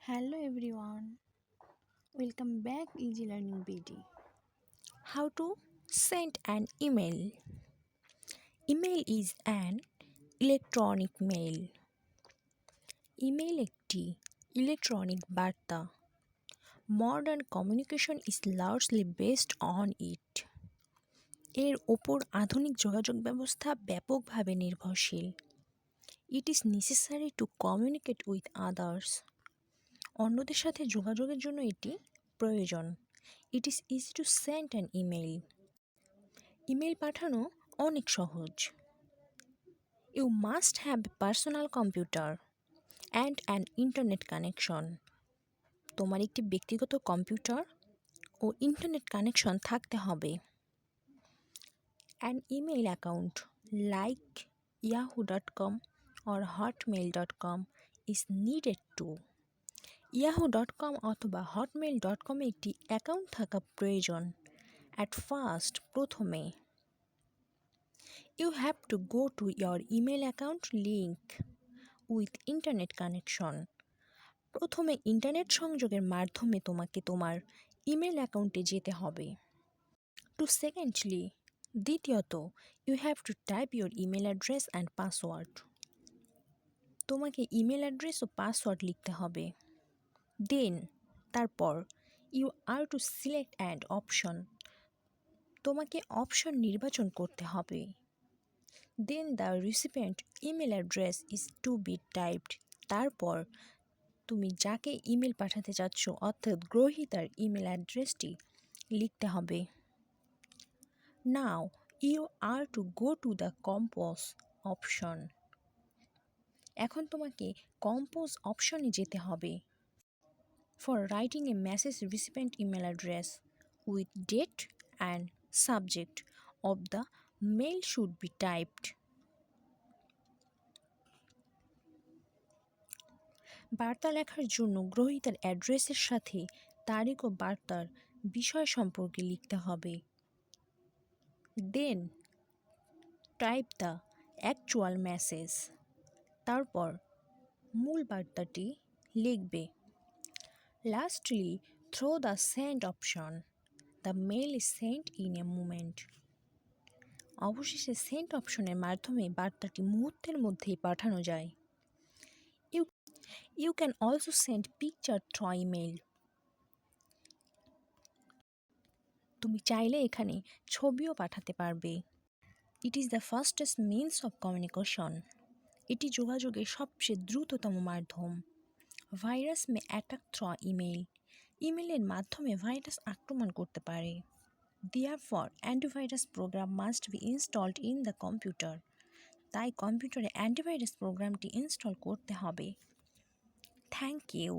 Hello everyone, welcome back Easy Learning BD. How to send an email. Email is an electronic mail. Email একটি electronic বার্তা। Modern communication is largely based on it. এর ওপর আধুনিক যোগাযোগ ব্যবস্থা ব্যাপকভাবে নির্ভরশীল। It is necessary to communicate with others. অন্যদের সাথে যোগাযোগের জন্য এটি প্রয়োজন। It is easy to send an email. Email পাঠানো অনেক সহজ। You must have a personal computer and an internet connection. তোমার একটি ব্যক্তিগত কম্পিউটার ও ইন্টারনেট কানেকশন থাকতে হবে। An email account like yahoo.com or hotmail.com is needed too. yahoo.com অথবা hotmail.com একটি অ্যাকাউন্ট থাকা প্রয়োজন। অ্যাট ফার্স্ট প্রথমে You have to go to your email account link with internet connection. প্রথমে ইন্টারনেট সংযোগের মাধ্যমে তোমাকে তোমার ইমেল অ্যাকাউন্টে যেতে হবে। টু সেকেন্ডলি দ্বিতীয়ত you have to type your email address and password. তোমাকে ইমেল অ্যাড্রেস ও পাসওয়ার্ড লিখতে হবে। দেন তারপর you are to select and option. তোমাকে অপশন নির্বাচন করতে হবে। Then the recipient email address is to be typed. তারপর তুমি যাকে ইমেল পাঠাতে চাচ্ছ অর্থাৎ গ্রহীতার ইমেল অ্যাড্রেসটি লিখতে হবে। Now you are to go to the compose option. এখন তোমাকে কম্পোজ অপশনে যেতে হবে। For writing a message recipient email address with date and subject of the mail should be typed. বার্তা লেখার জন্য গ্রহীতার অ্যাড্রেসের সাথে তারিখ ও বার্তার বিষয় সম্পর্কে লিখতে হবে। Then type the actual message. তারপর মূল বার্তাটি লিখবে। Lastly through the send option. The mail is sent in a moment. অবশেষে সেন্ড অপশনের মাধ্যমে বার্তাটি মুহূর্তের মধ্যেই পাঠানো যায়। You can also send picture through email. তুমি চাইলে এখানে ছবিও পাঠাতে পারবে। It is the fastest means of communication. এটি যোগাযোগের সবচেয়ে দ্রুততম মাধ্যম। Virus may attack through email. ইমেলের মাধ্যমে ভাইরাস আক্রমণ করতে পারে। Therefore, antivirus program must be installed in the computer. তাই কম্পিউটারে অ্যান্টিভাইরাস প্রোগ্রামটি ইনস্টল করতে হবে। Thank you.